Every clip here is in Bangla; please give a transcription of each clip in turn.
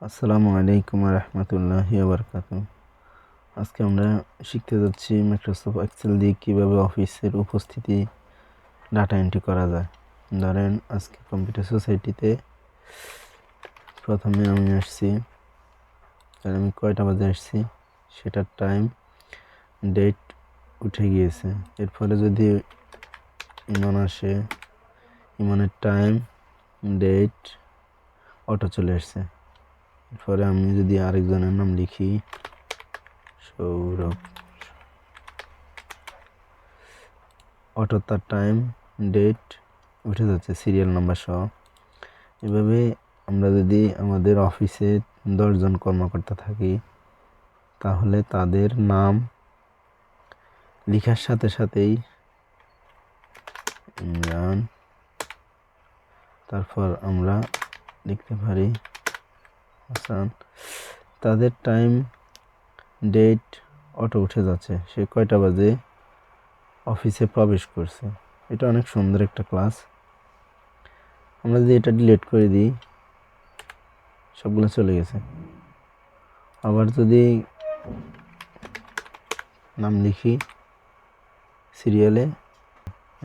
আসসালামু আলাইকুম রহমতুল্লাহি বারাকাতুহু। আজকে আমরা শিখতে যাচ্ছি মাইক্রোসফট এক্সেল দিয়ে কীভাবে অফিসের উপস্থিতি ডাটা এন্ট্রি করা যায়। ধরেন আজকে কম্পিউটার সোসাইটিতে প্রথমে আমি আসছি, আমি কয়টা বাজে আসছি সেটার টাইম ডেট উঠে গিয়েছে। এরপরে যদি ইমন আসে, ইমনের টাইম ডেট অটো চলে আসছে। এরপরে আমি যদি আরেকজনের নাম লিখি সৌরভ, অটো তার টাইম ডেট উঠে যাচ্ছে সিরিয়াল নাম্বার সহ। এভাবে আমরা যদি আমাদের অফিসে 10 জন কর্মকর্তা থাকি তাহলে তাদের নাম লেখার সাথে সাথেই ইমরান, তারপর আমরা লিখতে পারি হাসান, তাদের টাইম ডেট অটো উঠে যাচ্ছে, সে কয়টা বাজে অফিসে প্রবেশ করছে। এটা অনেক সুন্দর একটা ক্লাস। আমরা যদি এটা ডিলিট করে দিই সবগুলো চলে গেছে। আবার যদি নাম লিখি সিরিয়ালে,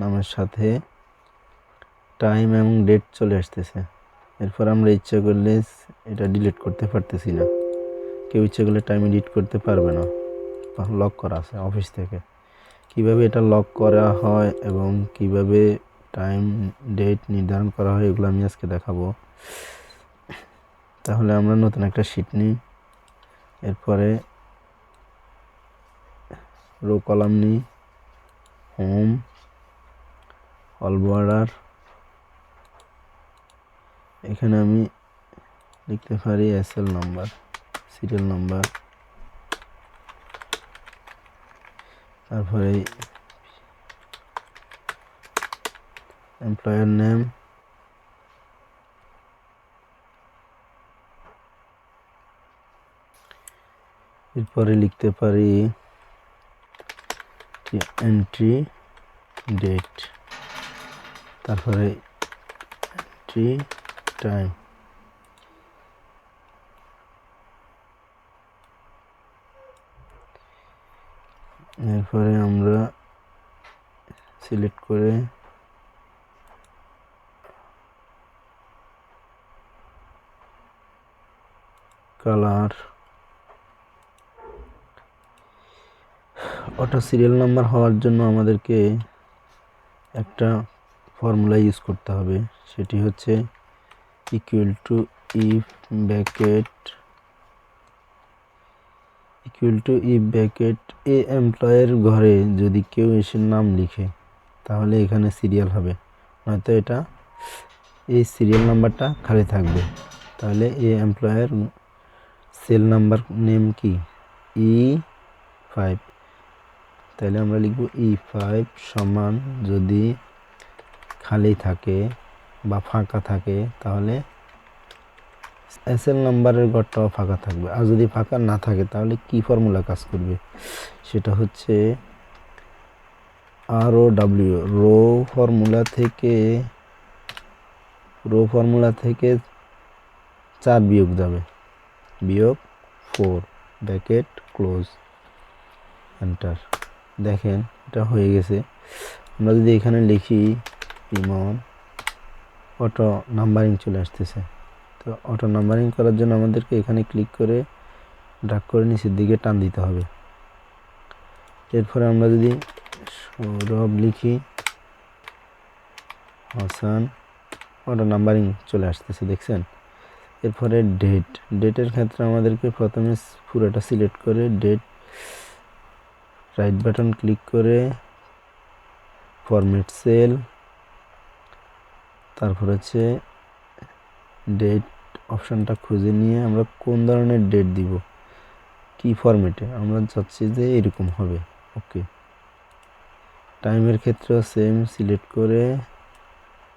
নামের সাথে টাইম এবং ডেট চলে আসতেছে। এরপর আমরা ইচ্ছা করলে এটা ডিলিট করতে পারতেছি না, কেউ ইচ্ছা করলে টাইম এডিট করতে পারবে না, লক করা আছে অফিস থেকে। কিভাবে এটা লক করা হয় এবং কিভাবে টাইম ডেট নির্ধারণ করা হয় এগুলো আমি আজকে দেখাবো। তাহলে আমরা নতুন একটা শিট নিই, এরপরে রো কলাম নিই, হোম, অল বর্ডার, এখানে আমি লিখতে পারি এসএল নাম্বার, সিরিয়াল নাম্বার, তারপরে এমপ্লয়ার নেম, এরপরে লিখতে পারি এন্ট্রি ডেট, তারপরে এন্ট্রি টাইম, এরপরে আমরা সিলেক্ট করে কালার, অটো সিরিয়াল নাম্বার হওয়ার জন্য আমাদেরকে একটা ফর্মুলা ইউজ করতে হবে, সেটি হচ্ছে ইকুয়াল টু ইফ ব্র্যাকেট এ এমপ্লয়ের ঘরে যদি কেউ এসে নাম লিখে তাহলে এখানে সিরিয়াল হবে, নয়তো এটা এই সিরিয়াল নাম্বারটা খালি থাকবে। তাহলে এ এমপ্লয়ের সেল নাম্বার নেম কি E5, তাহলে আমরা লিখব E5 সমান, যদি খালি থাকে বা ফাঁকা থাকে তাহলে এসএল নাম্বারের ঘরটাও ফাঁকা থাকবে। আর যদি ফাঁকা না থাকে তাহলে কি ফর্মুলা কাজ করবে, সেটা হচ্ছে ROW, রো ফর্মুলা থেকে 4 বিয়োগ যাবে, বিয়োগ 4 ব্র্যাকেট ক্লোজ, এন্টার। দেখেন এটা হয়ে গেছে। আমরা যদি এখানে লিখি ইমন, অটো নাম্বারিং চলে আসতেছে। তো অটো নাম্বারিং করার জন্য আমাদেরকে এখানে ক্লিক করে ড্র্যাগ করে নিচের দিকে টান দিতে হবে। এরপরে আমরা যদি সৌরভ লিখি, হাসান, অটো নাম্বারিং চলে আসতেছে, দেখছেন। এরপরে ডেটের ক্ষেত্রে আমাদেরকে প্রথমে পুরোটা সিলেক্ট করে ডেট, রাইট বাটন ক্লিক করে ফরম্যাট সেল, তারপর হচ্ছে ডেট অপশানটা খুঁজে নিয়ে আমরা কোন ধরনের ডেট দিব, কি ফরম্যাটে আমরা চাচ্ছি যে এরকম হবে। ওকে, টাইমের ক্ষেত্রেও সেম, সিলেক্ট করে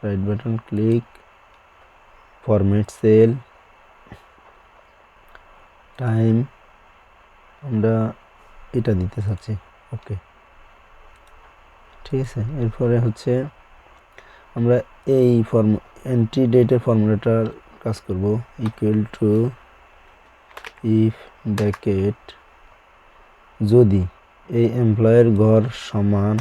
right button click, format sell, time আমরা এটা দিতে চাচ্ছি। ওকে, ঠিক আছে। এরপরে হচ্ছে আমরা এই এন্ট্রি ডেটের ফর্মুলাটার কাজ করব, ইকুয়াল টু ইফ ব্র্যাকেট যদি এই এমপ্লয়ের ঘর সমান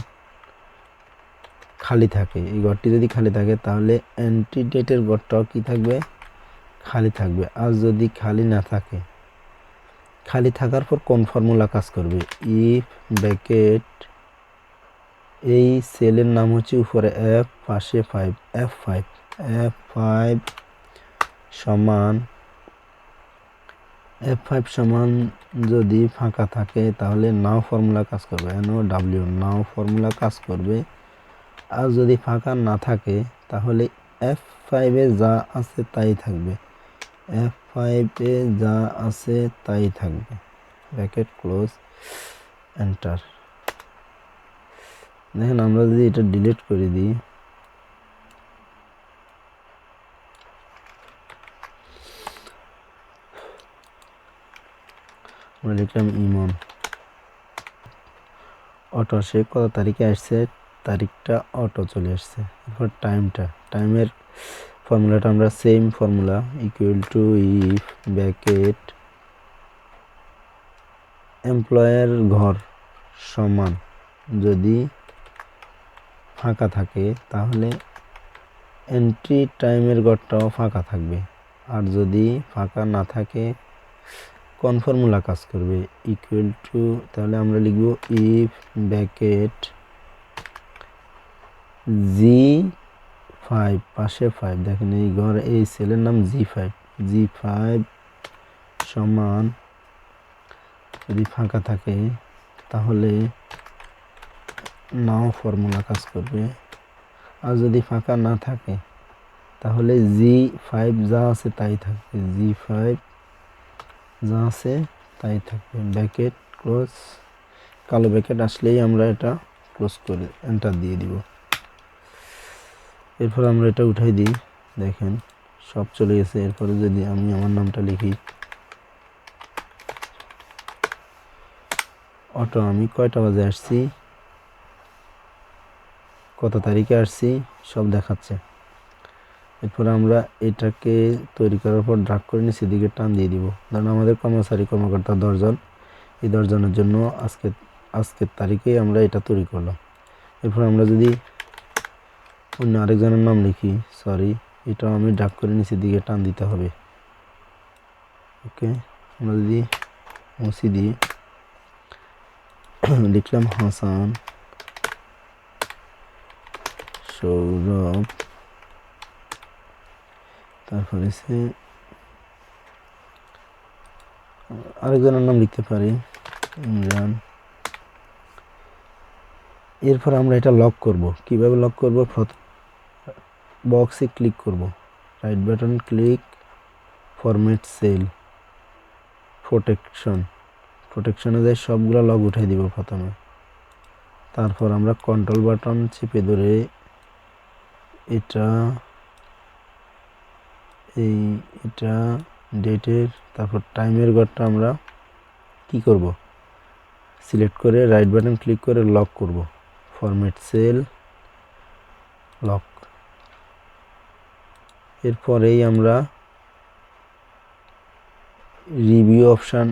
খালি থাকে, এই ঘরটি যদি খালি থাকে তাহলে অ্যান্টিডেটের ঘরটাও কি থাকবে, খালি থাকবে। আর যদি খালি না থাকে, খালি থাকার পর কোন ফর্মুলা কাজ করবে, ইফ ব্র্যাকেট এই সেলের নাম হচ্ছে উপরে এফ পাশে 5, F5 সমান যদি ফাঁকা থাকে তাহলে নাও ফর্মুলা কাজ করবে, NOW নাও ফর্মুলা কাজ করবে। আর যদি ফাঁকা না থাকে তাহলে F5 এ যা আছে তাই থাকবে, F5 এ যা আছে তাই থাকবে, ব্র্যাকেট ক্লোজ, এন্টার। দেখেন আমরা যদি এটা ডিলিট করে দিই, আমরা লিখলাম ইমন অটো, সে কত তারিখে আসছে তারিখটা অটো চলে আসছে। এরপর টাইমের ফর্মুলাটা আমরা same formula, equal to if bracket এমপ্লয়ের ঘর সমান যদি ফাঁকা থাকে তাহলে এন্ট্রি টাইমের ঘরটাও ফাঁকা থাকবে। আর যদি ফাঁকা না থাকে কোন ফর্মুলা কাজ করবে, ইকুয়াল টু, তাহলে আমরা লিখব ইফ ব্র্যাকেট G5 পাশে 5, দেখেন এই ঘর এই সেলের নাম G5 সমান যদি ফাঁকা থাকে তাহলে নাও ফর্মুলা কাজ করবে। আর যদি ফাঁকা না থাকে তাহলে G5 যা আছে তাই থাকবে, G5 যা আছে তাই থাকবে, ব্র্যাকেট ক্লোজ। কালো ব্র্যাকেট আসলেই আমরা এটা ক্লোজ করে এন্টার দিয়ে দিব। এরপর আমরা এটা উঠাই দিই, দেখেন সব চলে গেছে। এরপরে যদি আমি আমার নামটা লিখি অটো, আমি কয়টা বাজে আসছি, কত তারিখে আসছি সব দেখাচ্ছে। এরপর আমরা এটাকে তৈরি করার পর ড্রাগ করে নিচে দিকে টান দিয়ে দিব। ধরুন আমাদের কর্মকর্তা 10 জন, এই 10 জনের জন্য আজকের তারিখে আমরা এটা তৈরি করলাম। এরপর আমরা যদি অন্য আরেকজনের নাম লিখি, এটা আমি ড্রাগ করে নিচের দিকে টান দিতে হবে। ওকে, আমরা যদি মুছি দিই, লিখলাম হাসান, সৌরভ, তারপরে সে আরেকজনের নাম লিখতে পারি ইমরান। এরপর আমরা এটা লক করব। কিভাবে লক করব, বক্সে ক্লিক করব, right button click, format cell, প্রোটেকশনে যাই সবগুলো লক উঠাই দিব প্রথমে। তারপর আমরা কন্ট্রোল বাটন চেপে ধরে এটা ডেটের, তারপর টাইমের ঘরটা আমরা কি করব, সিলেক্ট করে রাইট বাটন ক্লিক করে লক করব, ফরম্যাট সেল, লক। এরপরেই আমরা রিভিউ অপশান,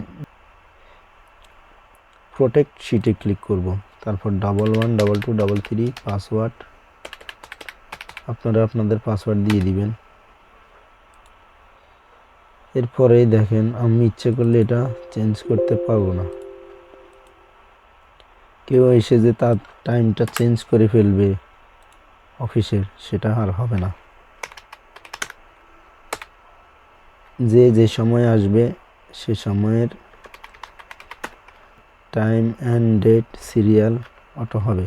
প্রোটেক্ট শিটে ক্লিক করব, তারপর 112233 পাসওয়ার্ড, আপনারা আপনাদের পাসওয়ার্ড দিয়ে দিবেন। এরপরে দেখেন আমি ইচ্ছে করলে এটা চেঞ্জ করতে পারবো না, কেউ এসে যে তার টাইমটা চেঞ্জ করে ফেলবে অফিসের, সেটা আর হবে না। যে সময় আসবে সে সময়ের time and date serial auto হবে।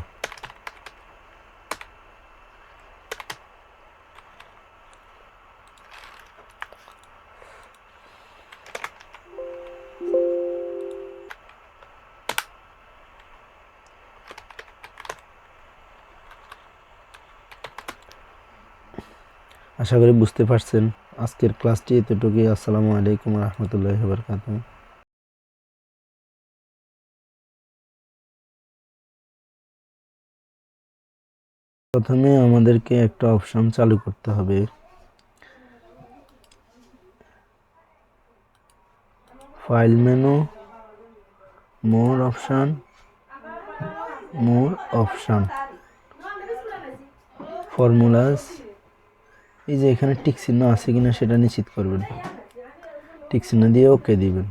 আশা করি বুঝতে পারছেন। আজকের ক্লাসটি এতটুকুই। আসসালামু আলাইকুম রহমতুল্লাহি ওয়া বারাকাতুহু। প্রথমে আমাদেরকে একটা অপশন চালু করতে হবে, ফাইল মেনু, মোর অপশান, ফর্মুলাস। এই যে এখানে টিক চিহ্ন আছে কিনা সেটা নিশ্চিত করবেন, টিক চিহ্ন দিয়ে ওকে দিবেন।